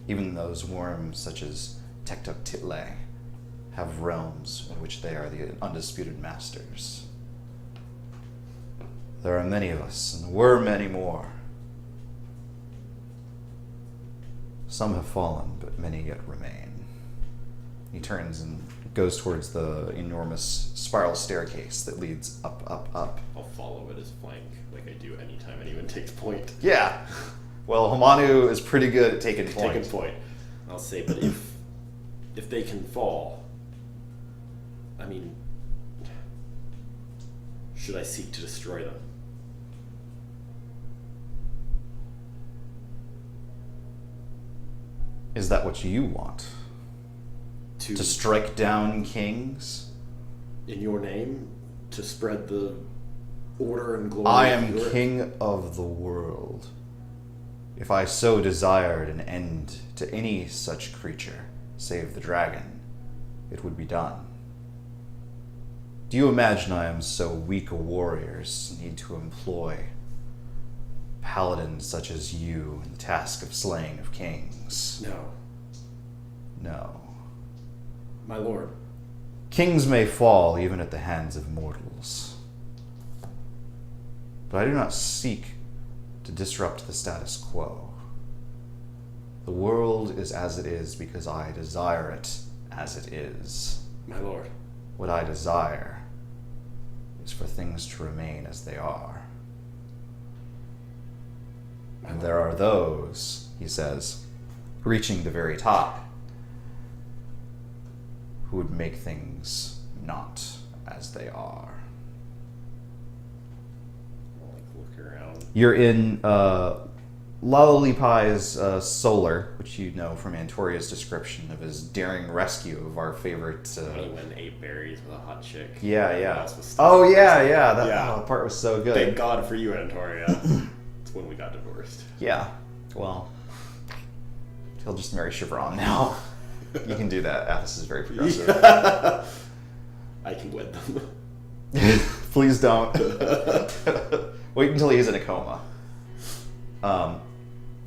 Even those worms such as Tektok Title have realms in which they are the undisputed masters. There are many of us, and were many more. Some have fallen, but many yet remain. He turns and goes towards the enormous spiral staircase that leads up, up, up. I'll follow it as flank, like I do anytime anyone takes point. Yeah. Well, Hamanu is pretty good at taking point. Taking point. I'll say, but if they can fall, I mean, should I seek to destroy them? Is that what you want? To strike down kings? In your name, to spread the order and glory. I of am Europe? king of the world. If I so desired an end to any such creature, save the dragon, it would be done. Do you imagine I am so weak a warriors need to employ paladins such as you in the task of slaying of kings? No. No. My lord. Kings may fall even at the hands of mortals. But I do not seek to disrupt the status quo. The world is as it is because I desire it as it is. My lord. What I desire is for things to remain as they are. And there are those, he says, reaching the very top, who would make things not as they are. I'll look around. You're in Lalalipi's Solar, which you know from Antoria's description of his daring rescue of our favorite. When he went and ate berries with a hot chick. Yeah. Oh, yeah. That part was so good. Thank God for you, Antoria. It's when we got divorced. Yeah. Well, he'll just marry Chevron now. You can do that. Athos is very progressive. Yeah. I can wed them. Please don't. Wait until he's in a coma.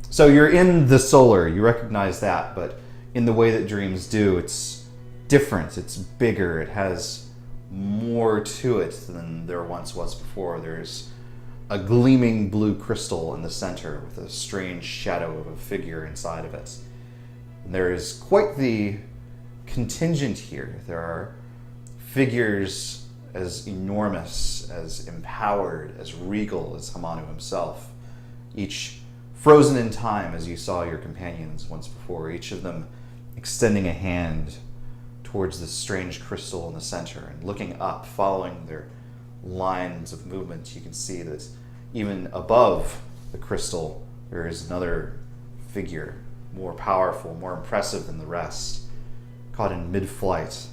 So you're in the Solar. You recognize that, but in the way that dreams do, it's different. It's bigger. It has more to it than there once was before. There's a gleaming blue crystal in the center with a strange shadow of a figure inside of it. And there is quite the contingent here. There are figures as enormous, as empowered, as regal as Hamanu himself, each frozen in time as you saw your companions once before, each of them extending a hand towards this strange crystal in the center and looking up, following their lines of movement. You can see that even above the crystal there is another figure, more powerful, more impressive than the rest, caught in mid-flight,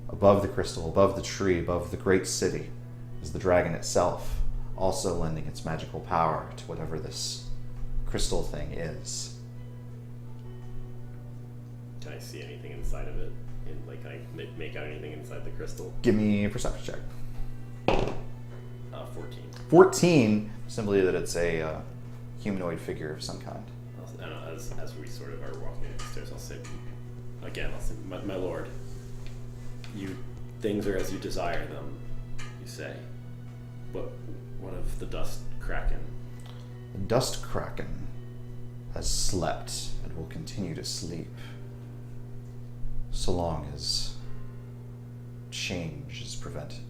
above the crystal, above the tree, above the great city, is the dragon itself, also lending its magical power to whatever this crystal thing is. Can I see anything inside of it? Can I make out anything inside the crystal? Give me a perception check. 14. 14, simply that it's a humanoid figure of some kind. As we sort of are walking upstairs, I'll say, my lord, things are as you desire them, you say. But what of the dust kraken? The dust kraken has slept and will continue to sleep so long as change is prevented.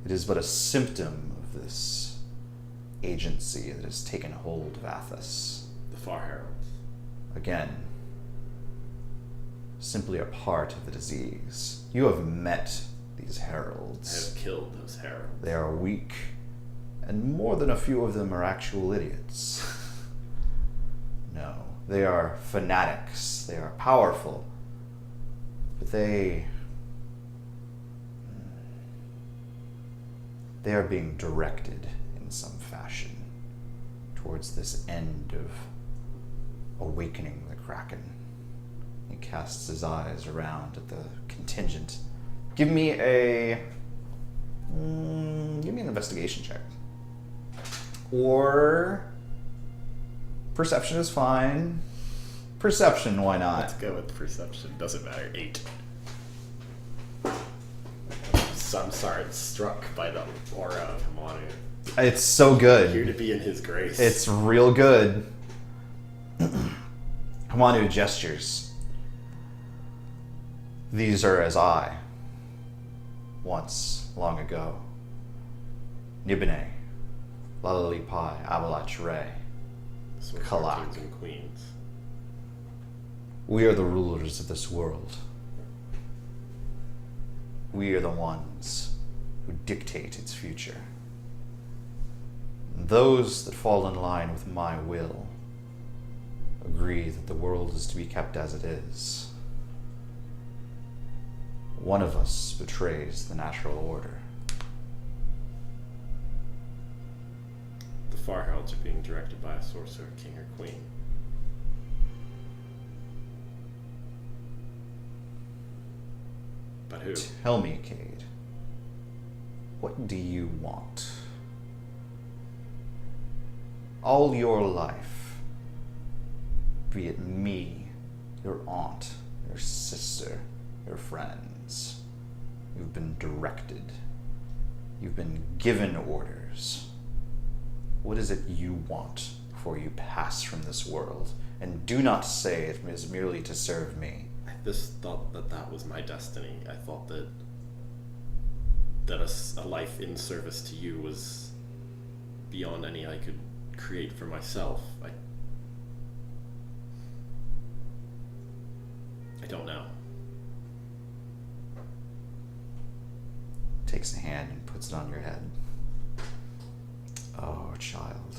It is but a symptom of this agency that has taken hold of Athos. The Far Heralds. Again, simply a part of the disease. You have met these heralds. I have killed those heralds. They are weak, and more than a few of them are actual idiots. No, they are fanatics. They are powerful, but they are being directed in some fashion towards this end of awakening the Kraken. He casts his eyes around at the contingent. Give me an investigation check. Or perception is fine. Perception, why not? Let's go with perception. Doesn't matter. 8. I'm sorry, I'm struck by the aura of Hamanu. It's so good. Here to be in his grace. It's real good. Hamanu gestures. These are as I, once, long ago. Nibene, Lalalipai, Avalach Kalak. Kings and queens. We are the rulers of this world. We are the ones who dictate its future. Those that fall in line with my will agree that the world is to be kept as it is. One of us betrays the natural order. The Far Heralds are being directed by a sorcerer, king or queen. But who? Tell me, Cade, what do you want? All your life, be it me, your aunt, your sister, your friends. You've been directed. You've been given orders. What is it you want before you pass from this world? And do not say it is merely to serve me. I just thought that was my destiny. I thought that a life in service to you was beyond any I could create for myself. I don't know. Takes a hand and puts it on your head. Oh, child.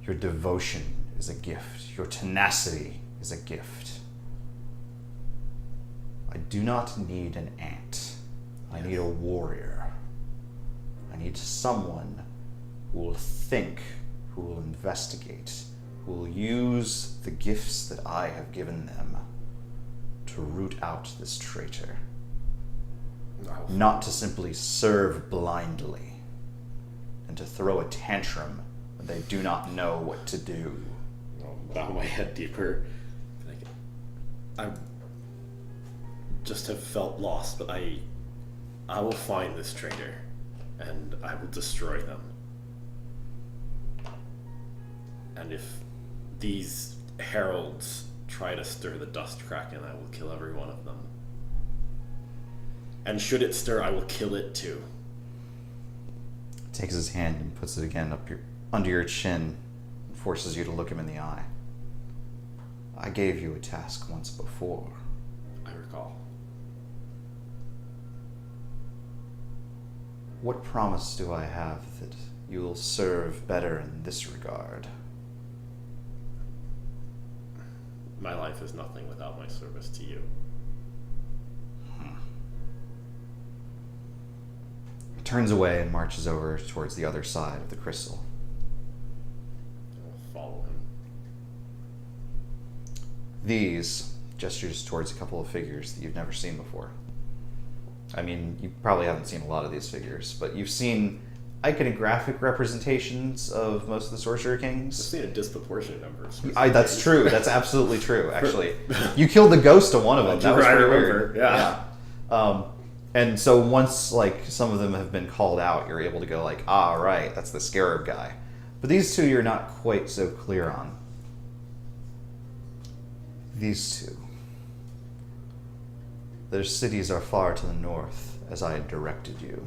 Your devotion is a gift. Your tenacity is a gift. I do not need an ant. I need a warrior. I need someone who will think, who will investigate, who will use the gifts that I have given them to root out this traitor. Not to simply serve blindly and to throw a tantrum when they do not know what to do. I'll bow my head deeper. I just have felt lost, but I will find this traitor and I will destroy them. And if these heralds try to stir the dust kraken, I will kill every one of them. And should it stir, I will kill it too. Takes his hand and puts it again under your chin and forces you to look him in the eye. I gave you a task once before. I recall. What promise do I have that you will serve better in this regard? My life is nothing without my service to you. He turns away and marches over towards the other side of the crystal. I will follow him. These gestures towards a couple of figures that you've never seen before. I mean, you probably haven't seen a lot of these figures, but you've seen iconographic representations of most of the Sorcerer Kings. I've seen a disproportionate number of That's true. That's absolutely true, actually. You killed the ghost of one of them. That was pretty weird. Yeah. And so once, like, some of them have been called out, you're able to go like, ah, right, that's the scarab guy. But these two you're not quite so clear on. These two. Their cities are far to the north, as I had directed you.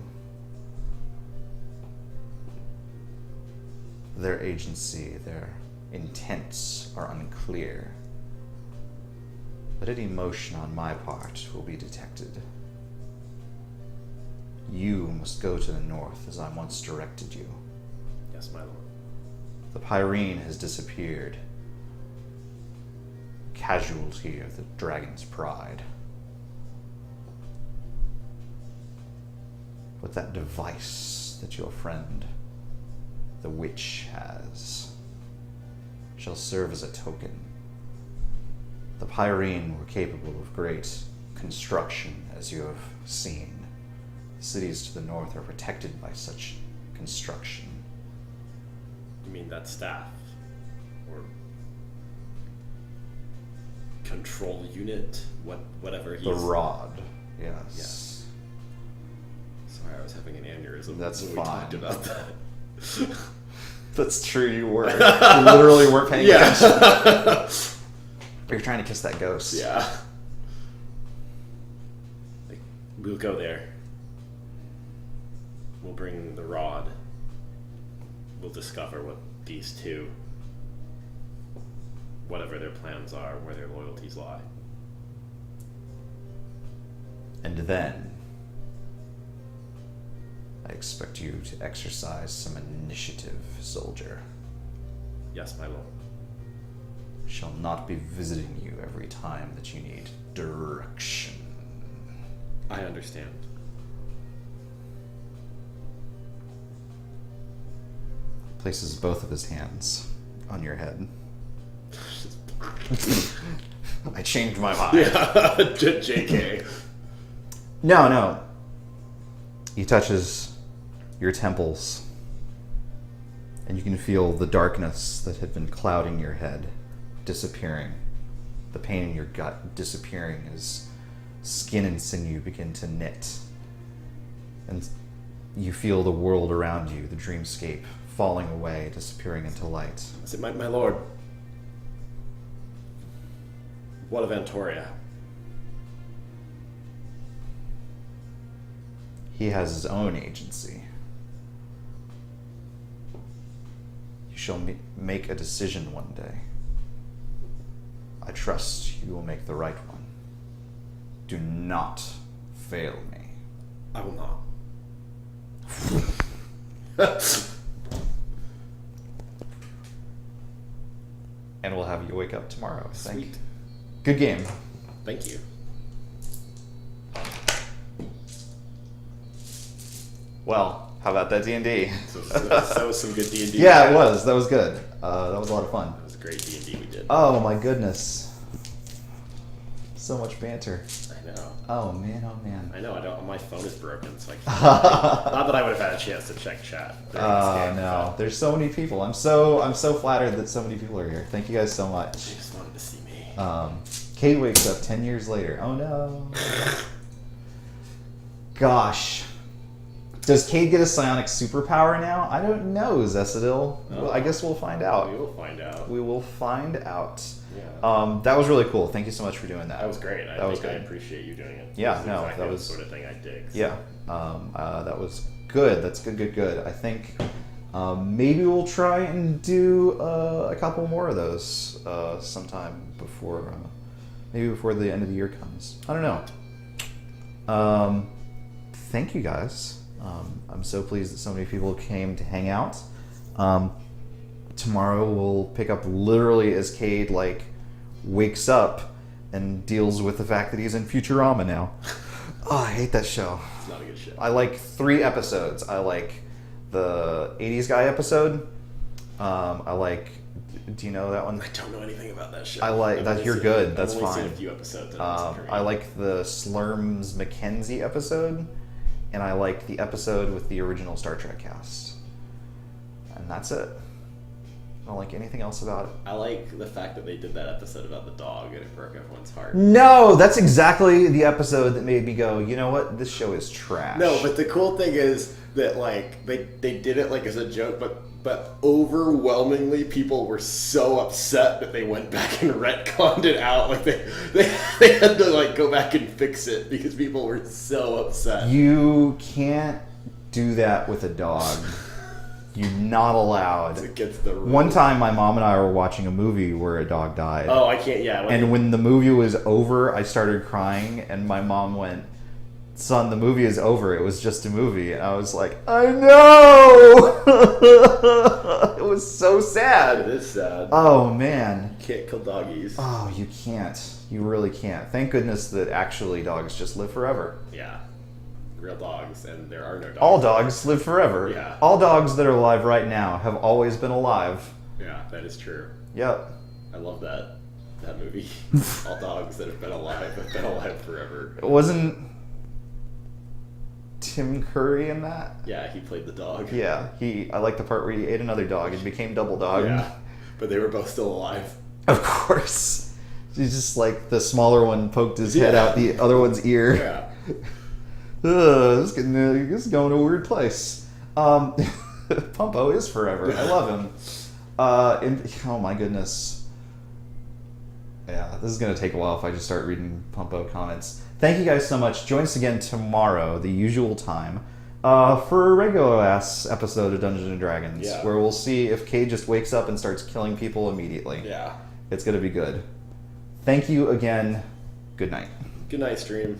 Their agency, their intents are unclear. But any motion on my part will be detected. You must go to the north, as I once directed you. Yes, my lord. The Pyrene has disappeared. Casualty of the dragon's pride. But that device that your friend, the witch, has shall serve as a token. The Pyrene were capable of great construction, as you have seen. The cities to the north are protected by such construction. You mean that staff? Or control unit? Whatever he's... The rod, yes. Yes. Sorry, I was having an aneurysm. That's when fine. We talked about that. That's true, you were. You literally weren't paying attention. You're trying to kiss that ghost. Yeah. We'll go there. We'll bring the rod. We'll discover what these two, whatever their plans are, where their loyalties lie. And then I expect you to exercise some initiative, soldier. Yes, my lord. Shall not be visiting you every time that you need direction. I understand. Places both of his hands on your head. I changed my mind. Yeah, JK. No. He touches your temples. And you can feel the darkness that had been clouding your head disappearing. The pain in your gut disappearing as skin and sinew begin to knit. And you feel the world around you, the dreamscape, falling away, disappearing into light. I said, my lord, what of Antoria? He has his own agency. You shall make a decision one day. I trust you will make the right one. Do not fail me. I will not. And we'll have you wake up tomorrow. Sweet. Good game. Thank you. Well, how about that D&D? So that was some good D&D. Yeah, it was. That was good. That was a lot of fun. That was a great D&D we did. Oh my goodness. So much banter. I know. Oh man, oh man. I know. I don't. My phone is broken, so I can't. Not that I would have had a chance to check chat. Oh no. There's so many people. I'm so flattered that so many people are here. Thank you guys so much. They just wanted to see me. Kate wakes up 10 years later. Oh no. Gosh. Does Cade get a psionic superpower now? I don't know, Zesidil. Well, I guess we'll find out. We will find out. We will find out. Yeah. That was really cool. Thank you so much for doing that. That was great. I appreciate you doing it. Yeah, That's no, exactly that was the sort of thing I dig. So. Yeah, that was good. That's good. I think maybe we'll try and do a couple more of those sometime before, maybe before the end of the year comes. I don't know. Thank you guys. I'm so pleased that so many people came to hang out. Tomorrow we'll pick up literally as Cade wakes up and deals with the fact that he's in Futurama now. Oh, I hate that show. It's not a good show. I like 3 episodes. I like the 80s guy episode. I like. Do you know that one? I don't know anything about that show. I like that. You're good. That's fine. I've only seen a few episodes. I like the Slurms Mackenzie episode, and I like the episode with the original Star Trek cast. And that's it. I don't like anything else about it. I like the fact that they did that episode about the dog and it broke everyone's heart. No, that's exactly the episode that made me go, you know what? This show is trash. No, but the cool thing is that they did it as a joke, but overwhelmingly people were so upset that they went back and retconned it out. They had to go back and fix it because people were so upset. You can't do that with a dog. You're not allowed. It's against the rules. One time my mom and I were watching a movie where a dog died. Oh, I can't, yeah. And when the movie was over, I started crying, and my mom went, "Son, the movie is over. It was just a movie." And I was like, I know! It was so sad. It is sad. Oh, man. You can't kill doggies. Oh, you can't. You really can't. Thank goodness that actually dogs just live forever. Yeah. Real dogs, and there are no dogs. All dogs live forever. Yeah. All dogs that are alive right now have always been alive. Yeah, that is true. Yep. I love that movie. All dogs that have been alive forever. It wasn't Tim Curry in that? Yeah, he played the dog. Yeah, I like the part where he ate another dog and became double dog. Yeah, but they were both still alive. Of course. He's just the smaller one poked his head out the other one's ear. Yeah. This is going to a weird place. Pumpo is forever. I love him. Oh my goodness. Yeah, this is going to take a while if I just start reading Pumpo comments. Thank you guys so much. Join us again tomorrow, the usual time, for a regular-ass episode of Dungeons & Dragons, where we'll see if Cade just wakes up and starts killing people immediately. Yeah. It's going to be good. Thank you again. Good night. Good night, stream.